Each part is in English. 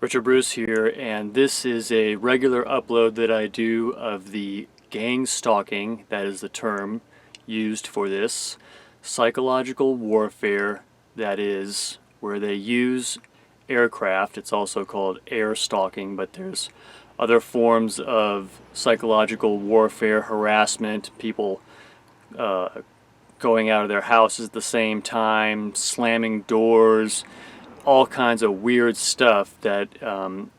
Richard Bruce here, and this is a regular upload that I do of the gang stalking, that is the term used for this, psychological warfare, that is where they use aircraft. It's also called air stalking, but there's other forms of psychological warfare, harassment, people going out of their houses at the same time, slamming doors, all kinds of weird stuff that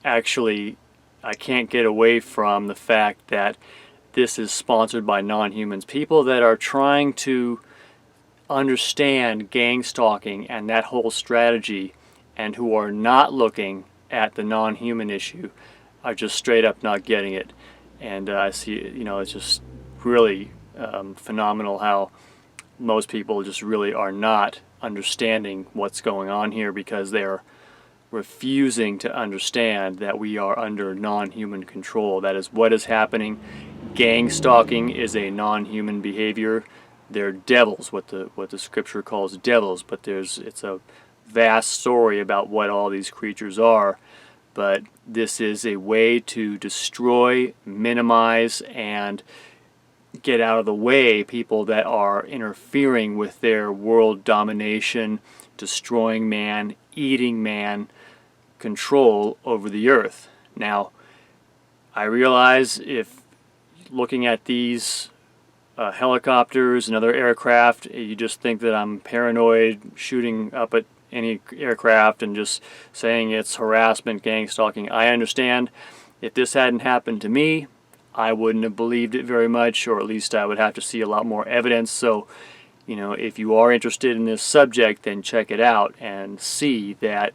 actually I can't get away from the fact that this is sponsored by non-humans. People that are trying to understand gang stalking and that whole strategy and who are not looking at the non-human issue are just straight up not getting it. And I see, it's just really phenomenal how most people just really are not understanding what's going on here, because they're refusing to understand that we are under non-human control. That is what is happening. Gang stalking is a non-human behavior. They're devils, what the scripture calls devils, but it's a vast story about what all these creatures are. But this is a way to destroy, minimize, and get out of the way people that are interfering with their world domination, destroying man, eating man, control over the earth. Now, I realize if looking at these helicopters and other aircraft, you just think that I'm paranoid, shooting up at any aircraft and just saying it's harassment, gang stalking. I understand. If this hadn't happened to me, I wouldn't have believed it very much, or at least I would have to see a lot more evidence. So, if you are interested in this subject, then check it out and see that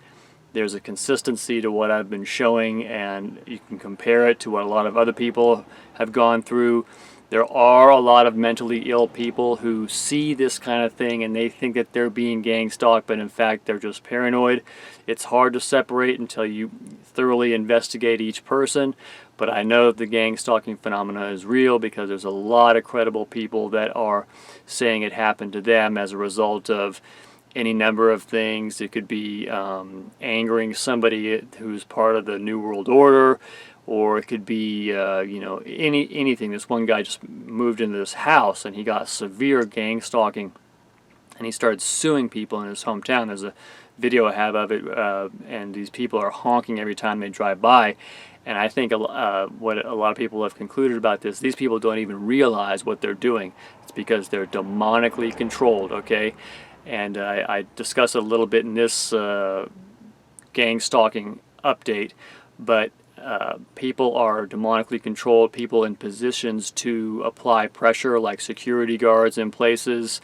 there's a consistency to what I've been showing, and you can compare it to what a lot of other people have gone through. There are a lot of mentally ill people who see this kind of thing and they think that they're being gang stalked, but in fact they're just paranoid. It's hard to separate until you thoroughly investigate each person, but I know the gang stalking phenomena is real because there's a lot of credible people that are saying it happened to them as a result of any number of things. It could be angering somebody who's part of the New World Order, or it could be, anything. This one guy just moved into this house and he got severe gang stalking, and he started suing people in his hometown. There's a video I have of it, and these people are honking every time they drive by. And I think what a lot of people have concluded about this, these people don't even realize what they're doing. It's because they're demonically controlled, okay? And I discuss it a little bit in this gang stalking update, but people are demonically controlled, people in positions to apply pressure, like security guards in places.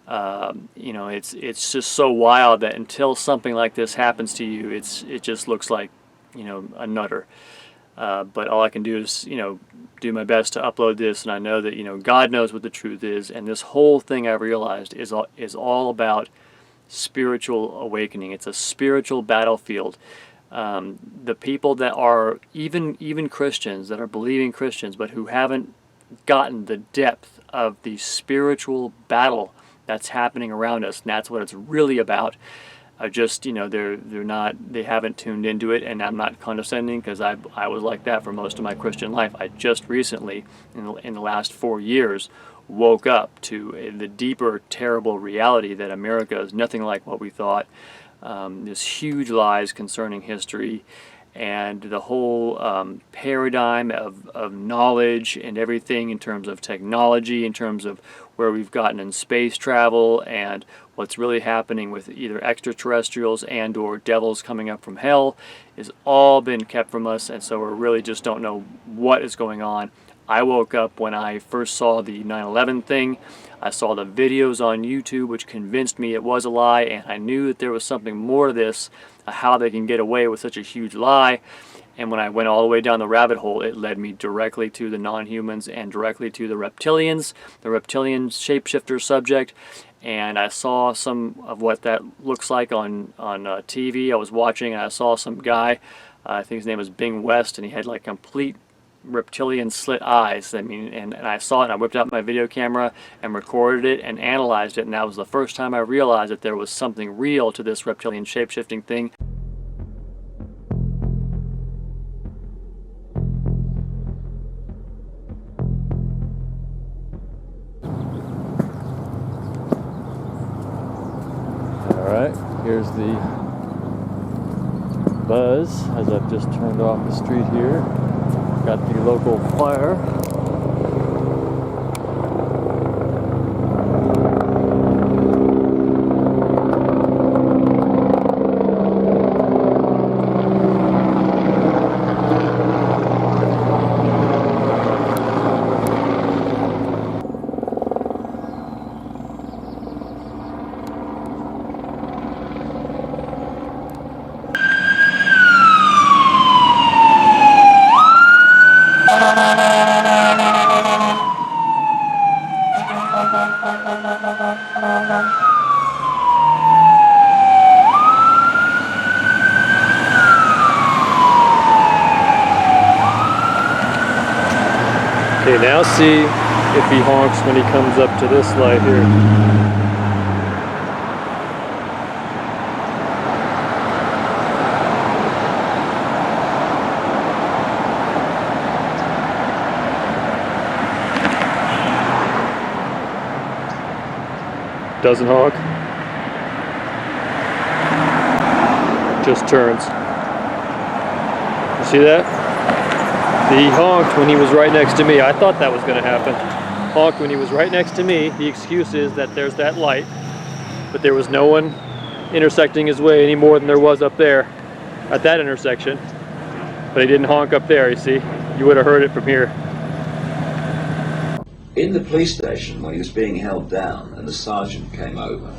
It's just so wild that until something like this happens to you, it just looks like, a nutter. But all I can do is, do my best to upload this, and I know that, God knows what the truth is, and this whole thing I've realized is all about spiritual awakening. It's a spiritual battlefield. The people that are even Christians, that are believing Christians, but who haven't gotten the depth of the spiritual battle that's happening around us, and that's what it's really about. They haven't tuned into it, and I'm not condescending, because I was like that for most of my Christian life. I just recently, in the last 4 years, woke up to the deeper, terrible reality that America is nothing like what we thought. There's huge lies concerning history, and the whole paradigm of knowledge and everything in terms of technology, in terms of where we've gotten in space travel, and what's really happening with either extraterrestrials and or devils coming up from hell, is all been kept from us, and so we really just don't know what is going on. I woke up when I first saw the 9/11 thing. I saw the videos on YouTube which convinced me it was a lie, and I knew that there was something more to this, how they can get away with such a huge lie. And when I went all the way down the rabbit hole, it led me directly to the non-humans and directly to the reptilians, the reptilian shapeshifter subject. And I saw some of what that looks like on TV. I was watching, and I saw some guy, I think his name was Bing West, and he had like complete reptilian slit eyes. I mean, and I saw it, and I whipped out my video camera and recorded it and analyzed it, and that was the first time I realized that there was something real to this reptilian shape-shifting thing. Here's the buzz as I've just turned off the street here. Got the local fire. Okay, now see if he honks when he comes up to this light here. Doesn't honk. Just turns. You see that? He honked when he was right next to me. I thought that was going to happen. Honked when he was right next to me. The excuse is that there's that light, but there was no one intersecting his way any more than there was up there at that intersection. But he didn't honk up there, you see. You would have heard it from here. In the police station, when he was being held down and the sergeant came over,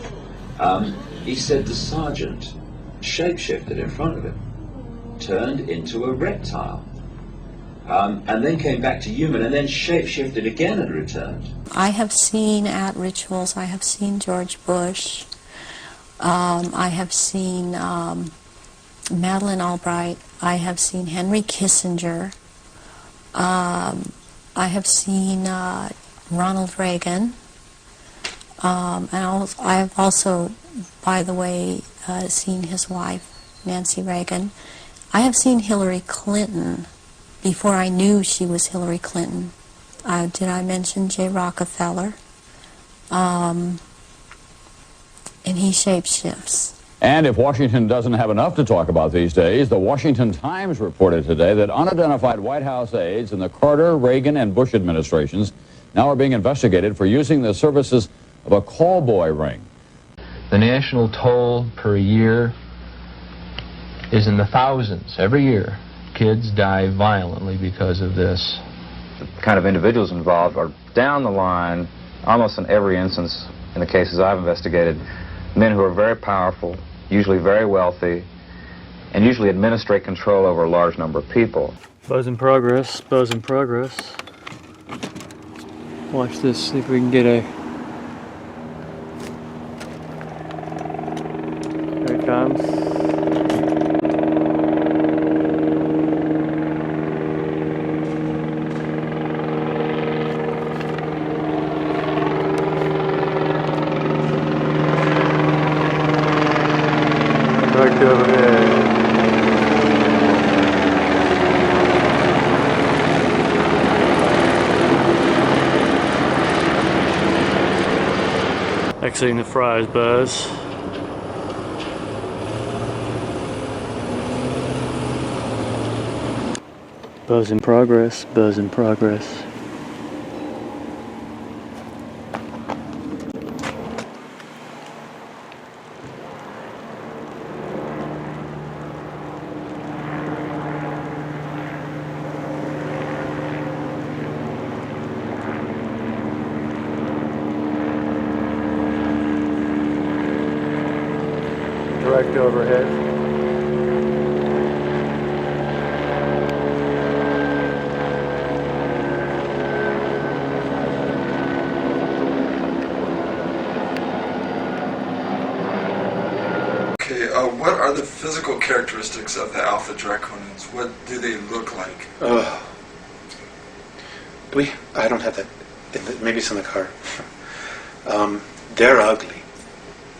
he said the sergeant shapeshifted in front of him, turned into a reptile, and then came back to human, and then shapeshifted again and returned. I have seen at rituals, I have seen George Bush, I have seen Madeleine Albright, I have seen Henry Kissinger, I have seen Ronald Reagan, and I have also, by the way, seen his wife, Nancy Reagan. I have seen Hillary Clinton before I knew she was Hillary Clinton. Did I mention J. Rockefeller? And he shapeshifts. And if Washington doesn't have enough to talk about these days, the Washington Times reported today that unidentified White House aides in the Carter, Reagan, and Bush administrations now are being investigated for using the services of a call boy ring. The national toll per year is in the thousands every year. Kids die violently because of this. The kind of individuals involved are down the line, almost in every instance, in the cases I've investigated, men who are very powerful, usually very wealthy, and usually administrate control over a large number of people. Buzz in progress, buzz in progress. Watch this, see if we can get a... There it comes. Right over there. Exiting the fries, Buzz. Buzz in progress, buzz in progress. Direct overhead. Okay, what are the physical characteristics of the Alpha Draconians? What do they look like? I don't have that. Maybe it's in the car. They're ugly.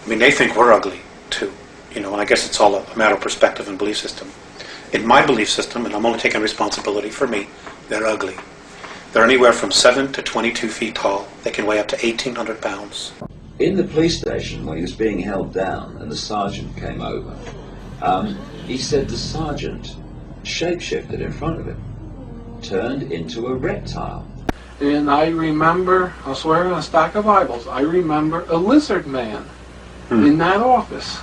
I mean, they think we're ugly, too. You know, and I guess it's all a matter of perspective and belief system. In my belief system, and I'm only taking responsibility for me, they're ugly. They're anywhere from 7 to 22 feet tall. They can weigh up to 1,800 pounds. In the police station, when he was being held down and the sergeant came over, he said the sergeant shapeshifted in front of him, turned into a reptile. And I remember, I'll swear on a stack of Bibles, I remember a lizard man in that office.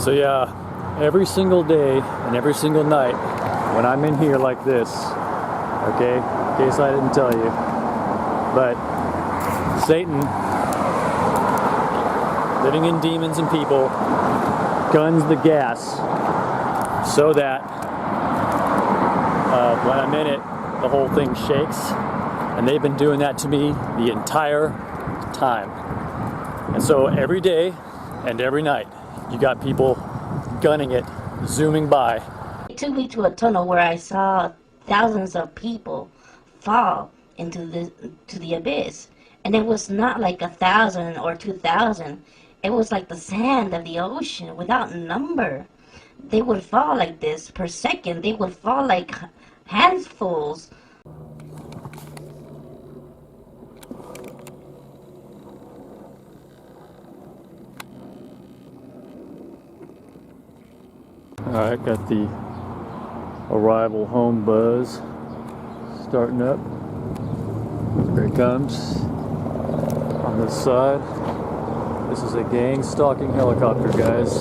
So yeah, every single day and every single night when I'm in here like this, okay, in case I didn't tell you, but Satan, living in demons and people, guns the gas so that when I'm in it, the whole thing shakes, and they've been doing that to me the entire time. And so every day and every night, you got people gunning it, zooming by. It took me to a tunnel where I saw thousands of people fall into the abyss. And it was not like 1,000 or 2,000. It was like the sand of the ocean without number. They would fall like this per second. They would fall like handfuls. Alright, got the arrival home buzz starting up. Here it comes on this side. This is a gang stalking helicopter, guys,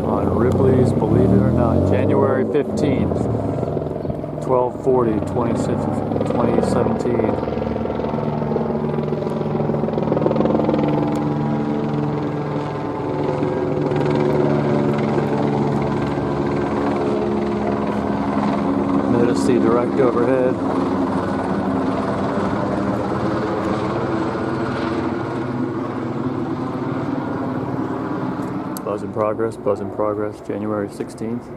on Ripley's, believe it or not, January 15th, 12/40, 2017. See direct overhead. Buzz in progress, January 16th.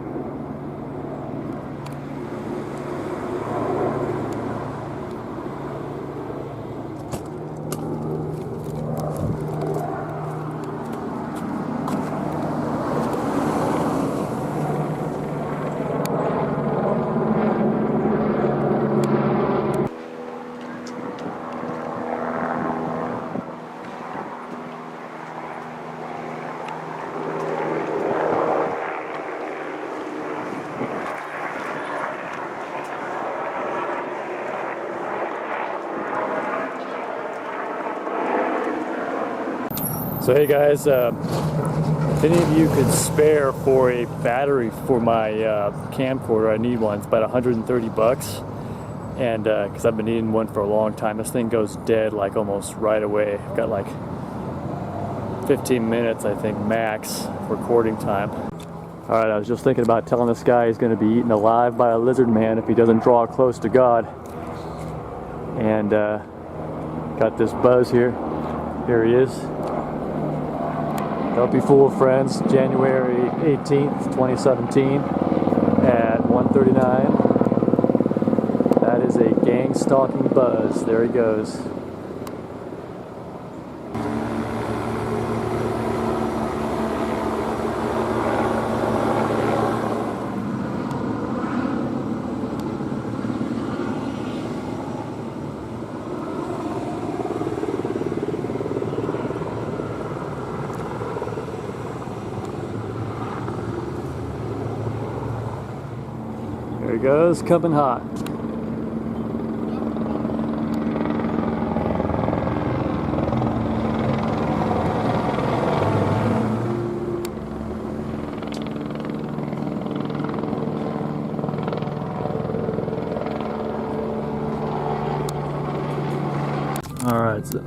So hey guys, if any of you could spare for a battery for my camcorder, I need one. It's about 130 bucks, and because I've been needing one for a long time. This thing goes dead like almost right away. I've got like 15 minutes, I think, max recording time. Alright, I was just thinking about telling this guy he's going to be eaten alive by a lizard man if he doesn't draw close to God. And got this buzz here. Here he is. Don't be fooled, friends. January 18th, 2017 at 1:39. That is a gang stalking buzz. There he goes. There he goes, coming hot. Alright, so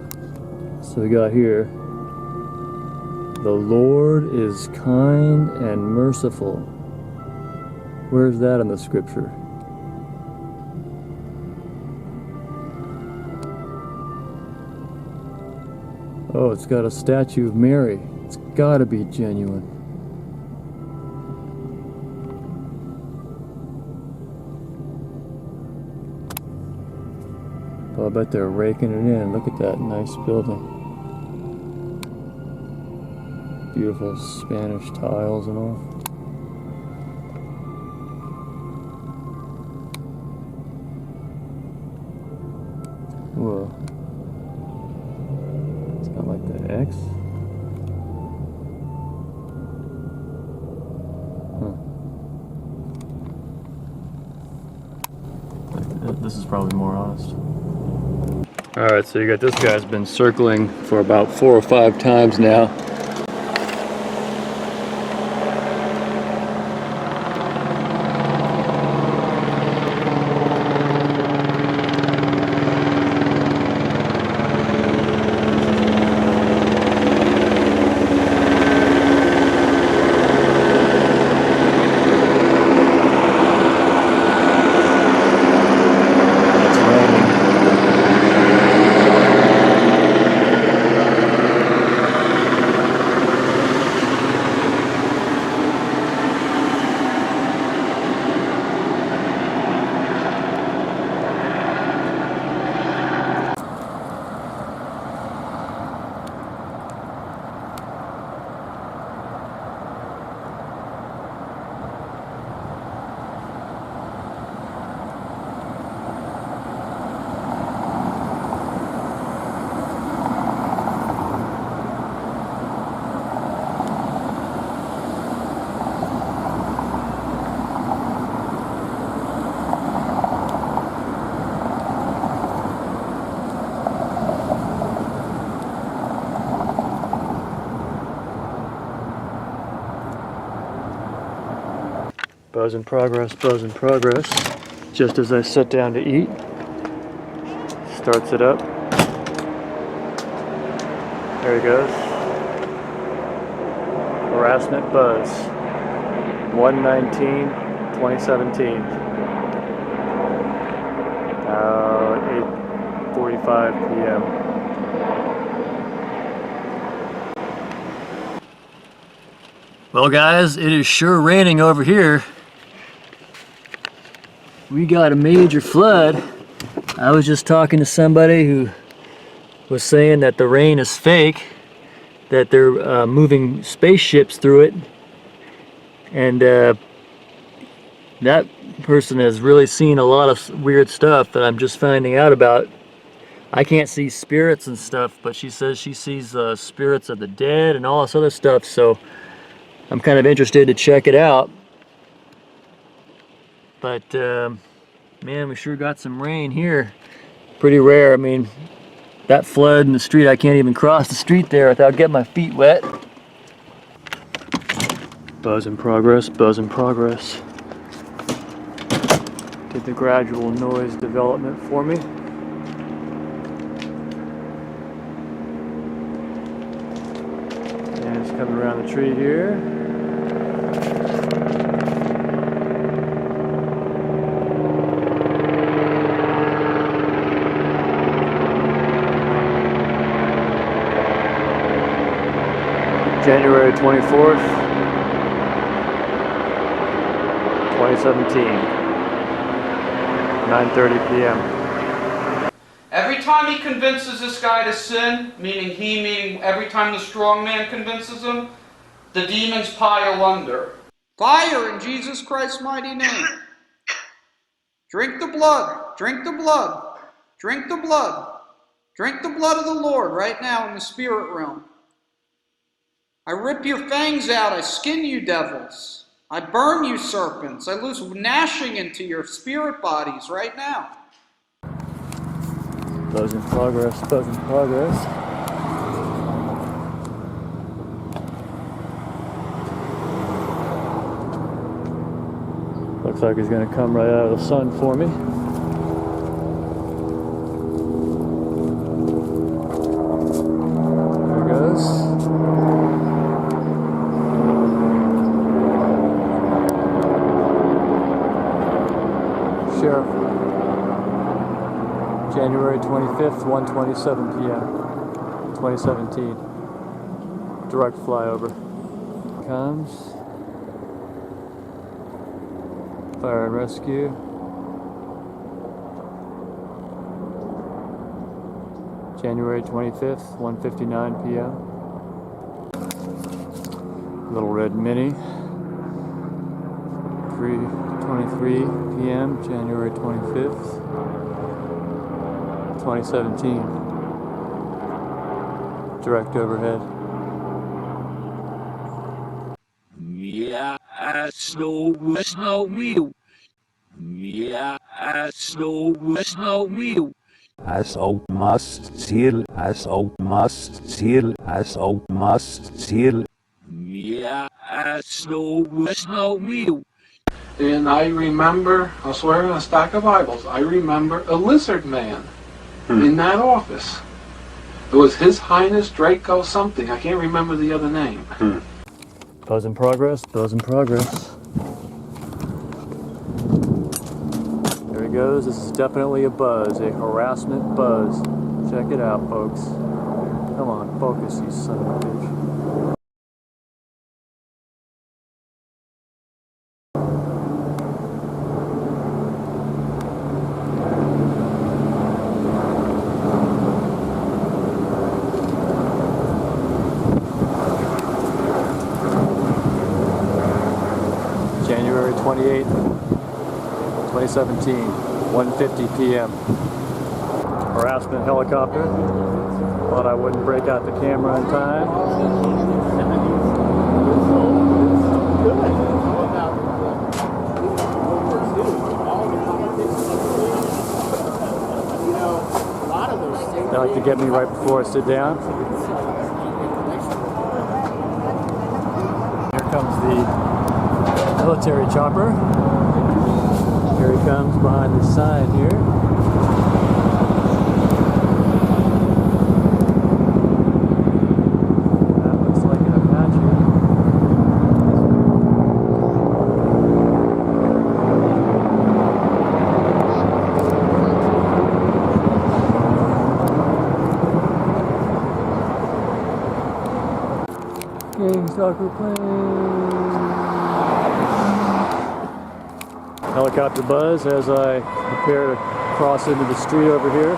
we got here. The Lord is kind and merciful. Where's that in the scripture? Oh, it's got a statue of Mary. It's gotta be genuine. Oh, I bet they're raking it in. Look at that nice building. Beautiful Spanish tiles and all. Whoa. It's got like X. This is probably more honest. Alright, so you got this guy's been circling for about 4 or 5 times now. Buzz in progress, buzz in progress. Just as I sit down to eat, starts it up. There he goes. Harassment buzz. 1/19/2017. 8:45 p.m. Well guys, it is sure raining over here. We got a major flood. I was just talking to somebody who was saying that the rain is fake, that they're moving spaceships through it, and that person has really seen a lot of weird stuff that I'm just finding out about. I can't see spirits and stuff, but she says she sees spirits of the dead and all this other stuff, so I'm kind of interested to check it out. But man, we sure got some rain here. Pretty rare. I mean, that flood in the street, I can't even cross the street there without getting my feet wet. Buzz in progress, buzz in progress. Did the gradual noise development for me. And it's coming around the tree here. January 24th, 2017, 9:30 p.m. Every time he convinces this guy to sin, meaning every time the strong man convinces him, the demons pile under. Fire in Jesus Christ's mighty name. Drink the blood, drink the blood, drink the blood, drink the blood of the Lord right now in the spirit realm. I rip your fangs out, I skin you devils. I burn you serpents, I loose gnashing into your spirit bodies right now. Buzz in progress, buzz in progress. Looks like he's going to come right out of the sun for me. There he goes. Sheriff. January 25th, 1:27 p.m. 2017. Direct flyover. Comes. Fire and rescue. January 25th, 1:59 p.m. Little Red Mini. 3:23 p.m. January 25th, 2017. direct overhead. Yeah, I snow wheel. Yeah, I snow wheel. As ook must seal, as ook must seal, as ook must seal. Yeah, I snow wheel. And I remember, I'll swear on a stack of Bibles, I remember a lizard man in that office. It was His Highness Draco something. I can't remember the other name. Buzz in progress, buzz in progress. There he goes. This is definitely a buzz, a harassment buzz. Check it out, folks. Come on, focus, you son of a bitch. January 28th, 2017, 1:50 p.m. Harassment helicopter. Thought I wouldn't break out the camera in time. They like to get me right before I sit down. Here comes the military chopper. Here he comes behind the sign here. That looks like an Apache. Gangstalker plane. Helicopter buzz as I prepare to cross into the street over here.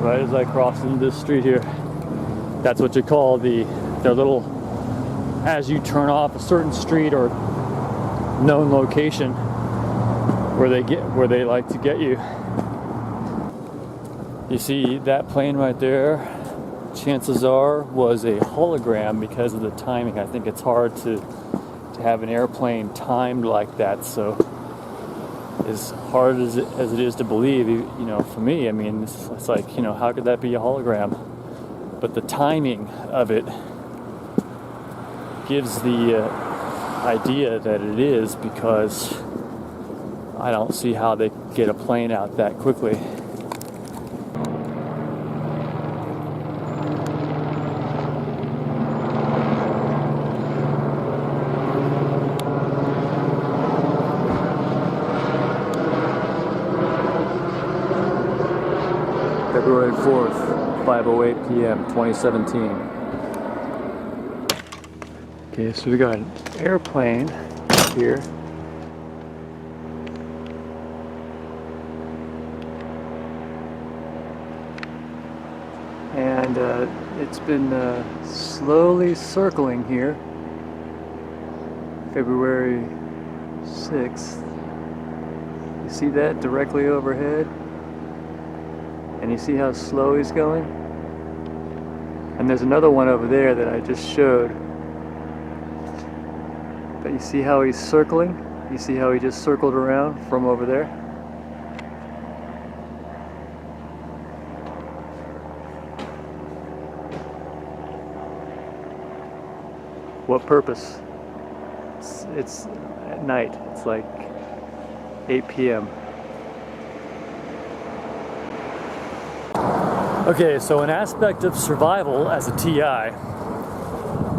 Right as I cross into this street here, that's what you call their little, as you turn off a certain street or known location where they like to get you. You see that plane right there, chances are was a hologram because of the timing. I think it's hard to have an airplane timed like that, so as hard as it is to believe, you know, for me, I mean, it's like, you know, how could that be a hologram? But the timing of it gives the idea that it is, because I don't see how they could get a plane out that quickly. February 4th, 5:08 p.m., 2017. Okay, so we got an airplane here. And it's been slowly circling here. February 6th. You see that directly overhead? And you see how slow he's going? And there's another one over there that I just showed. But you see how he's circling? You see how he just circled around from over there? What purpose? It's at night. It's like 8 p.m. Okay, so an aspect of survival as a TI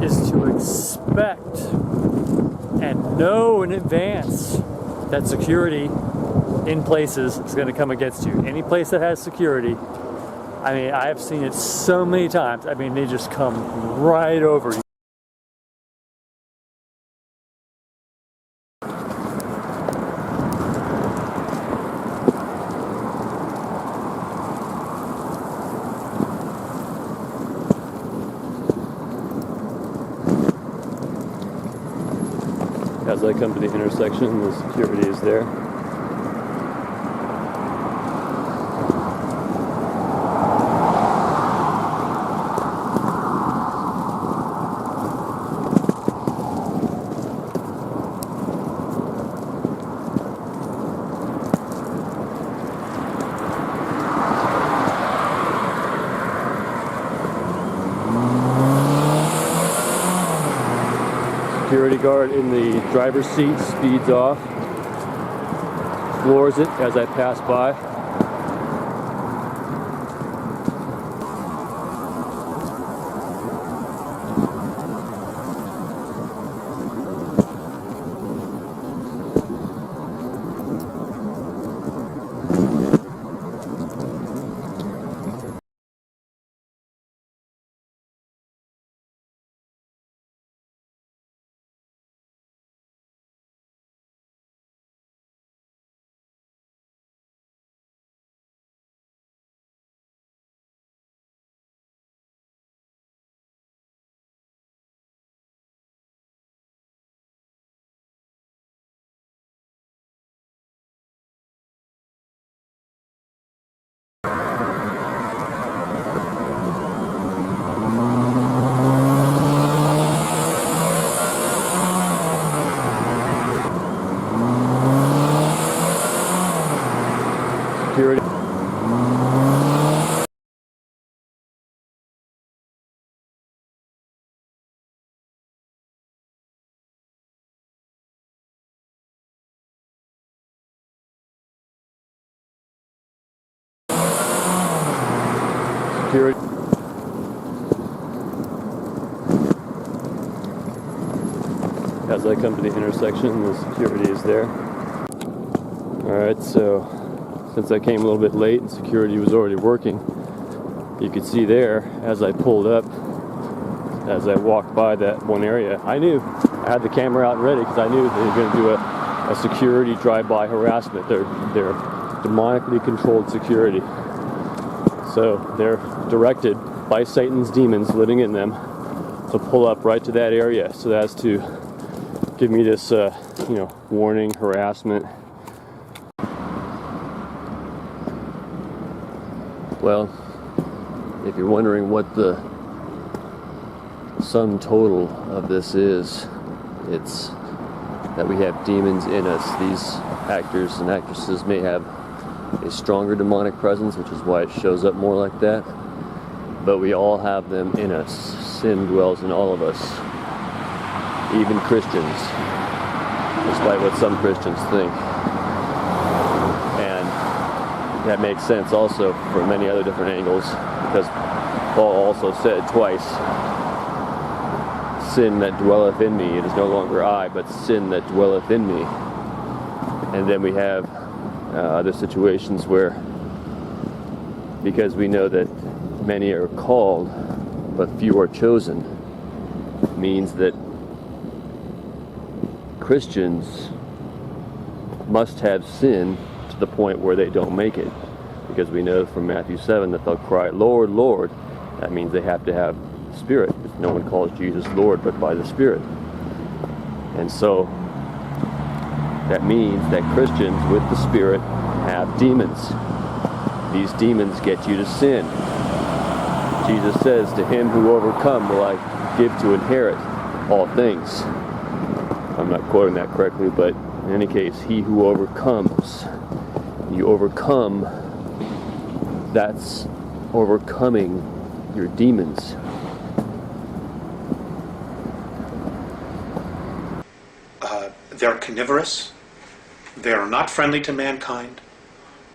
is to expect and know in advance that security in places is going to come against you. Any place that has security, I mean, I have seen it so many times. I mean, they just come right over you. As I come to the intersection, the security is there. Security guard in the driver's seat speeds off, floors it as I pass by. Security. Security. As I come to the intersection, the security is there. Alright, so since I came a little bit late and security was already working, you could see there as I pulled up, as I walked by that one area, I knew. I had the camera out and ready because I knew they were going to do a security drive-by harassment. They're demonically controlled security. So they're directed by Satan's demons living in them to pull up right to that area so as to give me this, warning, harassment. Well, if you're wondering what the sum total of this is, it's that we have demons in us. These actors and actresses may have a stronger demonic presence, which is why it shows up more like that, but we all have them in us. Sin dwells in all of us, even Christians, despite what some Christians think. And that makes sense also for many other different angles, because Paul also said twice, sin that dwelleth in me, it is no longer I, but sin that dwelleth in me. And then we have other situations where, because we know that many are called, but few are chosen, means that Christians must have sin to the point where they don't make it. Because we know from Matthew 7 that they'll cry, Lord, Lord. That means they have to have the Spirit. No one calls Jesus Lord but by the Spirit. And so that means that Christians with the Spirit have demons. These demons get you to sin. Jesus says, to him who overcome will I give to inherit all things. I'm not quoting that correctly, but in any case, he who overcomes. You overcome, that's overcoming your demons. They're carnivorous. They are not friendly to mankind,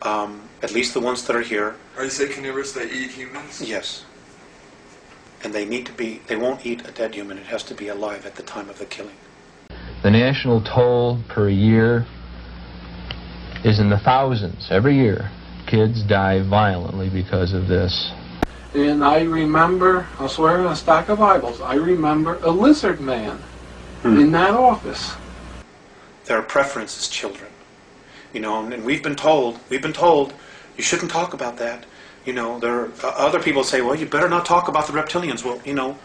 at least the ones that are here. Are you saying carnivorous, they eat humans? Yes. And they won't eat a dead human. It has to be alive at the time of the killing. The national toll per year is in the thousands every year. Kids die violently because of this. And I remember, I'll swear on a stack of Bibles, I remember a lizard man in that office. Their preference is children. You know, and we've been told, you shouldn't talk about that. You know, there are other people say, well, you better not talk about the reptilians. Well, you know,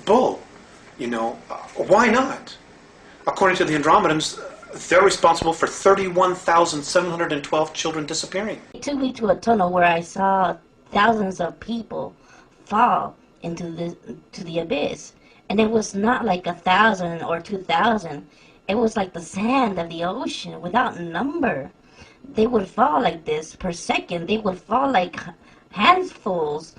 bull. You know, why not? According to the Andromedans, they're responsible for 31,712 children disappearing. It took me to a tunnel where I saw thousands of people fall into the abyss. And it was not like 1,000 or 2,000. It was like the sand of the ocean without number. They would fall like this per second. They would fall like handfuls